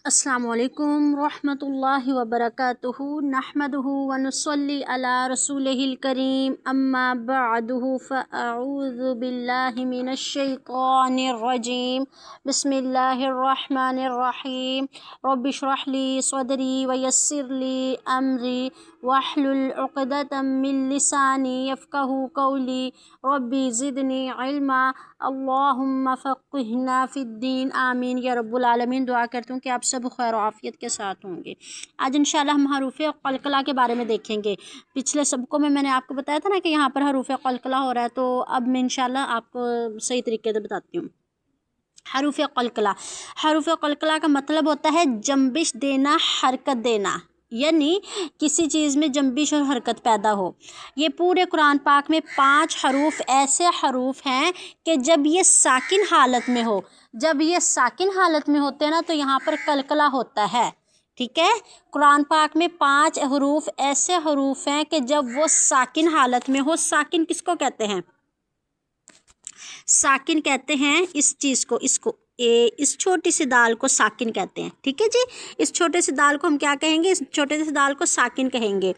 अस्सलामु अलैकुम रहमतुल्लाहि व बरकातुहू नहमदुहू व नुसल्ली अला रसूलिहिल करीम अम्मा बअदुहू फ़अऊज़ु बिल्लाहि मिनश शैतानिर रजीम बिस्मिल्लाहिर रहमानिर रहीम रब्बि इश्रह ली सदरी व यस्सिर ली अमरी वहलुल उक़दतम मिन लिसानी यफ़क़हू क़ौली रब्बि ज़िदनी इल्मा अल्लाहुम्मा फ़क़्हिना फ़िद्दीन आमीन या रब्बुल आलमीन। दुआ करती हूँ कि आप सब खैर आफ़ियत के साथ होंगे। आज इंशाल्लाह हम हरूफ़ क़लक़ला के बारे में देखेंगे। पिछले सबकों में मैंने आपको बताया था ना कि यहाँ पर हरूफ़ क़लक़ला हो रहा है, तो अब मैं इंशाल्लाह आपको सही तरीके से बताती हूँ। हरूफ़ क़लक़ला, हरूफ़ क़लक़ला का मतलब होता है जंबिश देना, हरकत देना, यानी किसी चीज़ में जंबिश और हरकत पैदा हो। ये पूरे कुरान पाक में 5 हरूफ ऐसे हरूफ हैं कि जब ये साकिन हालत में हो, जब ये साकिन हालत में होते हैं ना, तो यहाँ पर कलकला होता है। ठीक है, कुरान पाक में 5 हरूफ ऐसे हरूफ हैं कि जब वो साकिन हालत में हो। साकिन किसको कहते हैं? साकिन कहते हैं इस चीज़ को, इस छोटी सी दाल को साकिन कहते हैं। ठीक है जी, इस छोटे से दाल को हम क्या कहेंगे? इस छोटे से दाल को साकिन कहेंगे।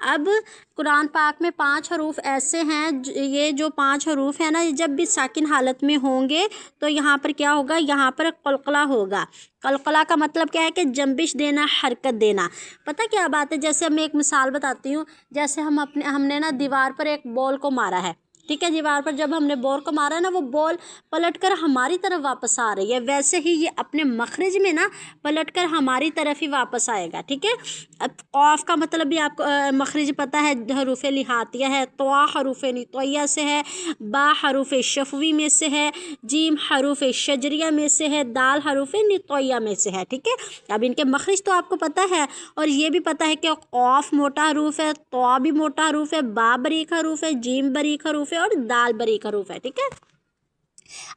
अब कुरान पाक में 5 हरूफ ऐसे हैं, ये जो 5 हरूफ है ना, जब भी साकिन हालत में होंगे तो यहाँ पर क्या होगा? यहाँ पर कलकला होगा। कलकला का मतलब क्या है? कि जंबिश देना, हरकत देना। पता क्या बात है? जैसे मैं एक मिसाल बताती हूँ। जैसे हमने ना दीवार पर एक बॉल को मारा है। ठीक है, दीवार पर जब हमने बॉल को मारा है ना, वो बॉल पलट कर हमारी तरफ वापस आ रही है, वैसे ही ये अपने मखरज में ना पलट कर हमारी तरफ ही वापस आएगा। ठीक है, अब क़ाफ का मतलब भी आपको मखरज पता है, हरूफ़ लिहातिया है। तवा हरूफ़ नितोया से है, बा हरूफ़ शफवी में से है, जीम हरूफ़ शजरिया में से है, दाल हरूफ़ नितोया में से है। ठीक है, अब इनके मखरज तो आपको पता है, और ये भी पता है कि क़ाफ मोटा हरूफ है, तवा भी मोटा हरूफ है, बा बरीक हरूफ है, जीम बरीक हरूफ है और दाल बरीक हरूफ है। ठीक है,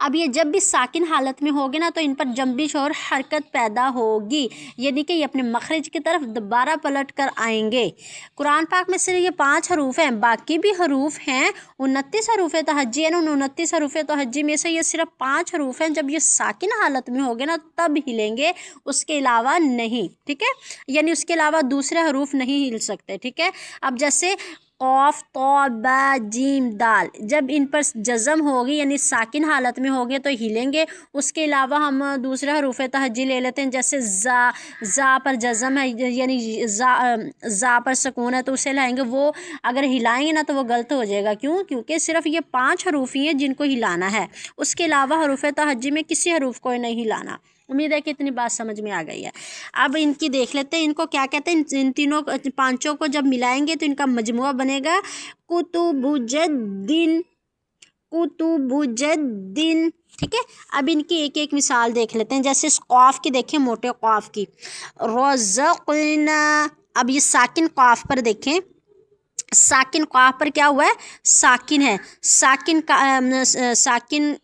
अब ये जब भी साकिन हालत में होगे ना, तो इन पर जंबिश और हरकत पैदा होगी, यानी कि ये अपने मखरज की तरफ दोबारा पलट कर आएंगे। कुरान पाक में सिर्फ ये 5 हरूफ हैं, बाकी भी हरूफ हैं 29 हरूफ तहज्जी है ना, 29 हरूफ तहज्जी में से ये सिर्फ 5 हरूफ हैं। जब ये साकिन हालत में होगे ना तब हिलेंगे, उसके अलावा नहीं। ठीक है, यानी उसके अलावा दूसरे हरूफ नहीं हिल सकते। ठीक है, अब जैसे क़ाफ, तो, बा, जीम, दाल, जब इन पर जज़म होगी यानी साकिन हालत में होंगे तो हिलेंगे। उसके अलावा हम दूसरा हरूफ़ तहज्जी ले लेते हैं, जैसे ज़ा पर जज़म है, यानी ज़ा पर सुकून है, तो उसे लाएंगे। वो अगर हिलाएंगे ना तो वो गलत हो जाएगा। क्यों? क्योंकि सिर्फ ये 5 हरूफ ही हैं जिनको हिलाना है, उसके अलावा हरूफ़ तहज्जी में किसी हरूफ को नहीं हिलाना। उम्मीद है कि इतनी बात समझ में आ गई है। अब इनकी देख लेते हैं, इनको क्या कहते हैं। इन तीनों 5 को जब मिलाएंगे तो इनका मजमुआ बनेगा कुतुबुज्जद्दीन, कुतुबुज्जद्दीन। ठीक है, अब इनकी एक एक मिसाल देख लेते हैं। जैसे इस क़ाफ की देखिए, मोटे क़ाफ की, रज़क़ना। अब ये साकिन क़ाफ पर देखें, साकिन क़ाफ पर क्या हुआ है? साकिन है। साकिन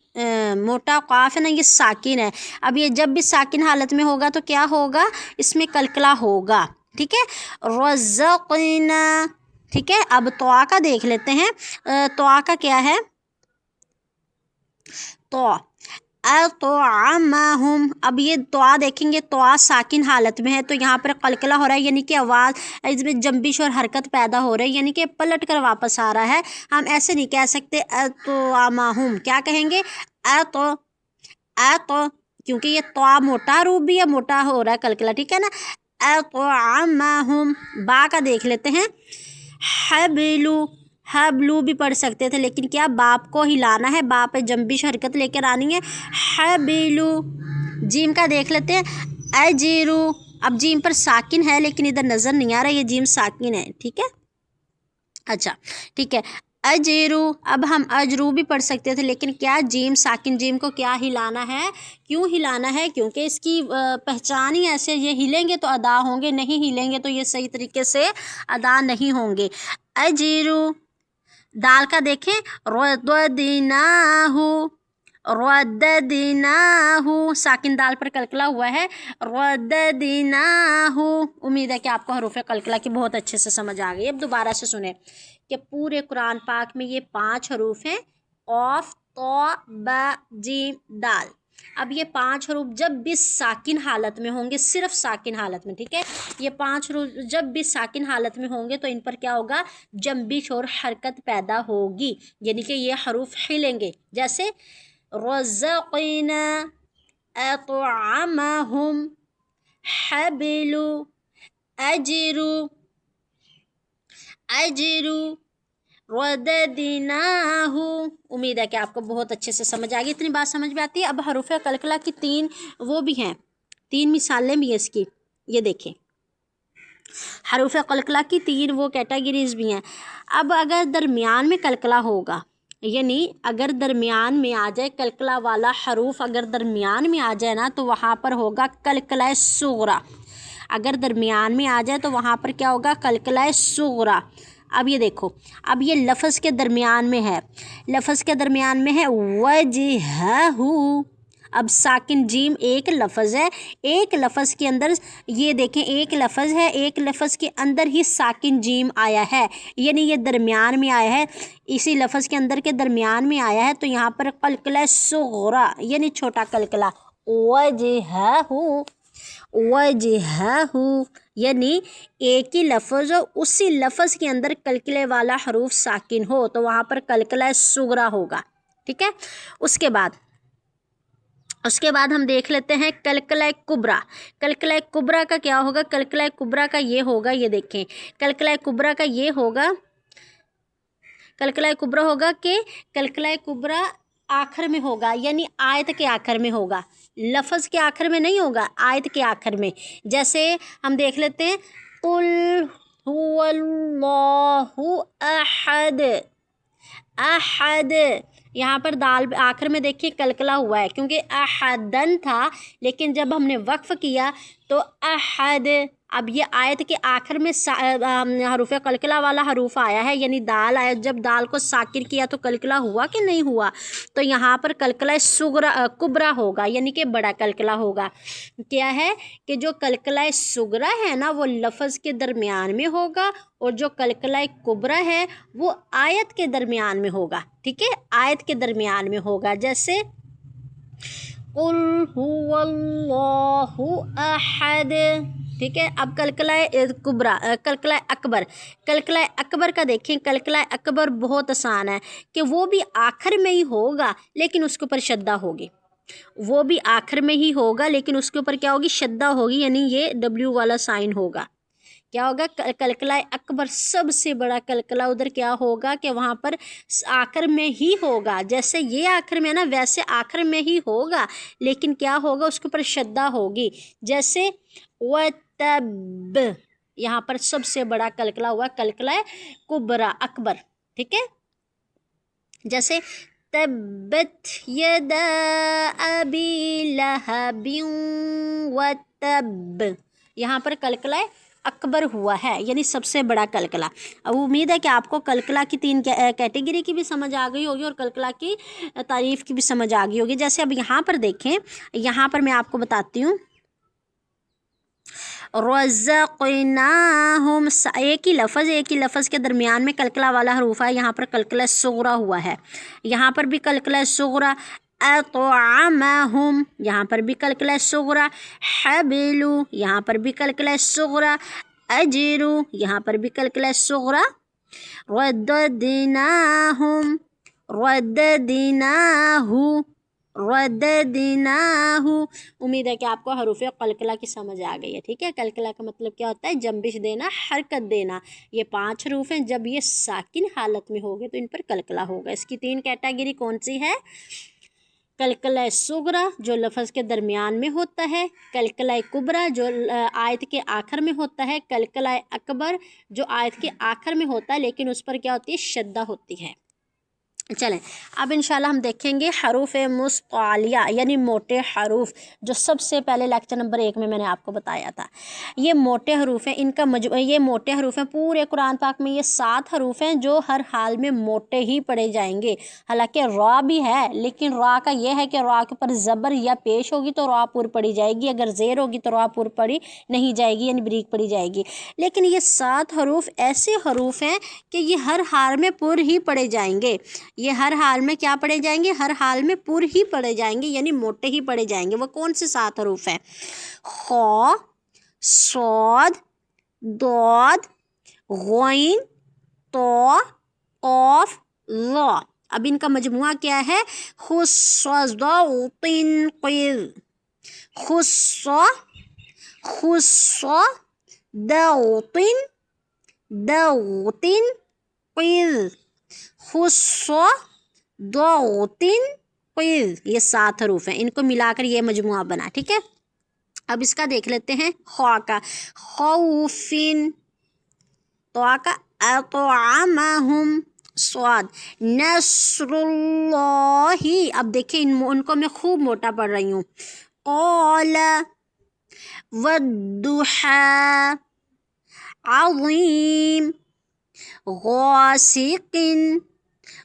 मोटा क़ाफ है ना, ये साकिन है। अब ये जब भी साकिन हालत में होगा तो क्या होगा? इसमें कलकला होगा। ठीक है, रज़क़ना। ठीक है, अब तवा का देख लेते हैं। तवा का क्या है? तो अतअमहुम। अब ये तवा देखेंगे, तवा साकिन हालत में है तो यहाँ पर कलकला हो रहा है, यानी कि आवाज़, इसमें जंबिश और हरकत पैदा हो रही है, यानी कि पलट कर वापस आ रहा है। हम ऐसे नहीं कह सकते अतअमहुम, क्या कहेंगे? अत, क्योंकि ये तवा मोटा रूप भी है, मोटा हो रहा है कलकला। ठीक है ना, अतअमहुम। बा का देख लेते हैं, हबलू, हबलू भी पढ़ सकते थे, लेकिन क्या बाप को हिलाना है, बाप पे जंबिश हरकत लेकर आनी है, हबलू। जीम का देख लेते हैं, अजीरू। अब जीम पर साकिन है लेकिन इधर नज़र नहीं आ रहा, ये जीम साकिन है। ठीक है, अच्छा ठीक है, अजरू। अब हम अजरू भी पढ़ सकते थे, लेकिन क्या जीम साकिन, जीम को क्या हिलाना है? क्यों हिलाना है? क्योंकि इसकी पहचान ही ऐसे, ये हिलेंगे तो अदा होंगे, नहीं हिलेंगे तो ये सही तरीके से अदा नहीं होंगे। अजरू। दाल का देखें, रद्दीनाहु, रद्दीनाहु, साकिन दाल पर कलकला हुआ है, रद्दीनाहु। उम्मीद है कि आपको हरूफ कलकला की बहुत अच्छे से समझ आ गई। अब दोबारा से सुने कि पूरे कुरान पाक में ये 5 हरूफ हैं, क़ाफ, तो, बा, जीम, दाल। अब ये 5 हरूफ जब भी साकिन हालत में होंगे, सिर्फ साकिन हालत में, ठीक है, ये 5 हरूफ जब भी साकिन हालत में होंगे तो इन पर क्या होगा, जंबिश और हरकत पैदा होगी, यानी कि ये हरूफ हिलेंगे। जैसे रज़क़ना, अतअमहुम, हबलु, अजरु, अजरु, रददनाहु। उम्मीद है कि आपको बहुत अच्छे से समझ आ गई, इतनी बात समझ में आती है। अब हरूफ कलकला की 3 वो भी हैं, 3 मिसालें भी हैं इसकी, ये देखें, हरूफ कलकला की 3 वो कैटेगरीज भी हैं। अब अगर दरमियान में कलकला होगा, यानी अगर दरमियान में आ जाए कलकला वाला हरूफ, अगर दरमियान में आ जाए ना तो वहाँ पर होगा कलकला सुगरा। अगर दरमियान में आ जाए तो वहाँ पर क्या होगा, कलकला सुगरा। अब ये देखो, अब ये लफ्ज़ के दरमियान में है, लफ्ज़ के दरमियान में है वजहहू। अब साकिन जीम एक लफ्ज़ है, एक लफ्ज़ के अंदर ये देखें, एक लफ्ज़ है, एक लफ्ज़ के अंदर ही साकिन जीम आया है, यानी ये दरमियान में आया है, इसी लफ्ज़ के अंदर के दरमियान में आया है, तो यहाँ पर कलकला सुगरा यानी छोटा कलकला, वजहहू, वजहहू, यानी एक ही लफ्ज़ हो, उसी लफ्ज़ के अंदर कलकले वाला हरूफ साकिन हो तो वहाँ पर कलकला सुगरा होगा, ठीक है। उसके बाद हम देख लेते हैं कलकला कुबरा। कलकला कुबरा का क्या होगा, कलकला कुबरा का ये होगा, ये देखें, कलकला कुबरा का ये होगा, कलकला कुबरा होगा कि कलकला कुबरा आखिर में होगा, यानी आयत के आखिर में होगा, लफ्ज़ के आखिर में नहीं होगा, आयत के आखिर में। जैसे हम देख लेते हैं, कुल हुवल्लाहु अहद, अहद, यहाँ पर दाल आखिर में देखिए कलकला हुआ है क्योंकि अहदन था, लेकिन जब हमने वक्फ किया तो अहद। अब ये आयत के आखिर में हरूफ कलकला वाला हरूफ आया है, यानी दाल आया, जब दाल को साकिन किया तो कलकला हुआ कि नहीं हुआ, तो यहाँ पर कलकला सुगरा कुबरा होगा, यानी कि बड़ा कलकला होगा। क्या है कि जो कलकला सुगरा है ना वो लफ्ज़ के दरमियान में होगा, और जो कलकला कुबरा है वो आयत के दरमियान में होगा, ठीक है, आयत के दरमियान में होगा। जैसे कुल हुवल्लाहु अहद, ठीक है। अब कलकला कुबरा, कलकला अकबर, कलकला अकबर का देखें, कलकला अकबर बहुत आसान है कि वो भी आखिर में ही होगा लेकिन उसके ऊपर शद्दा होगी, वो भी आखिर में ही होगा लेकिन उसके ऊपर क्या होगी, शद्दा होगी, यानी ये डब्ल्यू वाला साइन होगा। क्या होगा, कलकला अकबर सबसे बड़ा कलकला उधर क्या होगा कि वहाँ पर आखिर में ही होगा, जैसे ये आखिर में है ना वैसे आखिर में ही होगा, लेकिन क्या होगा, उसके ऊपर शद्दा होगी। जैसे वतब, यहाँ पर सबसे बड़ा कलकला हुआ कलकला कुबरा अकबर, ठीक है। जैसे तब्बत यदा अबी लहबिन वतब, यहाँ पर कलकला अकबर हुआ है, यानी सबसे बड़ा कलकला। अब उम्मीद है कि आपको कलकला की 3 कैटेगरी की भी समझ आ गई होगी और कलकला की तारीफ़ की भी समझ आ गई होगी। जैसे अब यहाँ पर देखें, यहाँ पर मैं आपको बताती हूँ, रज़क़नाहुम, एक ही लफ्ज़ के दरमियान में कलकला वाला हरूफ है, यहाँ पर कलकला सुगरा हुआ है, यहाँ पर भी कलकला सुगरा। अतअमहुम, यहाँ पर भी कलकला सुगरा। हबलु, यहाँ पर भी कलकला सुगरा। अजरु, यहाँ पर भी कलकला सुगरा। रददनाहुम, रददनाहु, रददनाहु। उम्मीद है कि आपको हरूफ कलकला की समझ आ गई है, ठीक है। कलकला का मतलब क्या होता है, जंबिश देना, हरकत देना। ये 5 हरूफ हैं, जब ये साकिन हालत में होंगे तो इन पर कलकला होगा। इसकी 3 कैटेगरी कौन सी है, कलकला सुगरा जो लफ्ज़ के दरमियान में होता है, कलकला कुबरा जो आयत के आखिर में होता है, कलकला अकबर जो आयत के आखिर में होता है लेकिन उस पर क्या होती है, शद्दा होती है। चलें अब इंशाल्लाह हम देखेंगे हरूफ मुस्तालिया यानी मोटे हरूफ, जो सबसे पहले लेक्चर नंबर 1 में मैंने आपको बताया था। ये मोटे हरूफ हैं, इनका ये मोटे हरूफ हैं। पूरे कुरान पाक में ये 7 हरूफ हैं जो हर हाल में मोटे ही पढ़े जाएंगे। हालांकि रा भी है, लेकिन रा का ये है कि रा के ऊपर ज़बर या पेश होगी तो रा पुर पढ़ी जाएगी, अगर ज़ेर होगी तो रा पुर पढ़ी नहीं जाएगी, यानी बरीक पढ़ी जाएगी। लेकिन ये 7 हरूफ ऐसे हरूफ हैं कि ये हर हाल में पुर ही पढ़े जाएंगे। یہ ہر حال میں کیا پڑھے جائیں گے؟ ہر حال میں پر ہی پڑھے جائیں گے، یعنی موٹے ہی پڑھے جائیں گے۔ وہ کون سے 7 حروف ہیں؟ خ، صاد، ضاد، غین، طا، قاف، ظا۔ اب ان کا مجموعہ کیا ہے؟ خص-ض-ط-ن قذ، خص، خص، ض-ط-ن، ض-ط-ن قذ، خص، ض-ط-ن قذ۔ یہ 7 حروف ہیں، ان کو ملا کر یہ مجموعہ بنا، ٹھیک ہے۔ اب اس کا دیکھ لیتے ہیں خا کا، خوفن، طا کا اطعمہم، صاد نصر اللہ۔ اب دیکھیں ان کو میں خوب موٹا پڑھ رہی ہوں، قال والضحى عظیم، غاسق،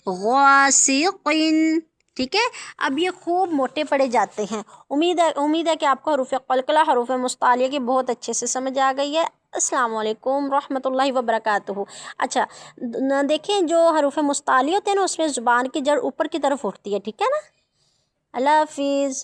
غاسق، ٹھیک ہے۔ اب یہ خوب موٹے پڑے جاتے ہیں۔ امید ہے کہ آپ کو حروف قلقلہ، حروف مستعلیہ کی بہت اچھے سے سمجھ آ گئی ہے۔ السلام علیکم رحمۃ اللہ وبرکاتہ۔ اچھا دیکھیں، جو حروف مستعلیہ ہوتے ہیں نا، اس میں زبان کی جڑ اوپر کی طرف اٹھتی ہے، ٹھیک ہے نا۔ اللہ حافظ۔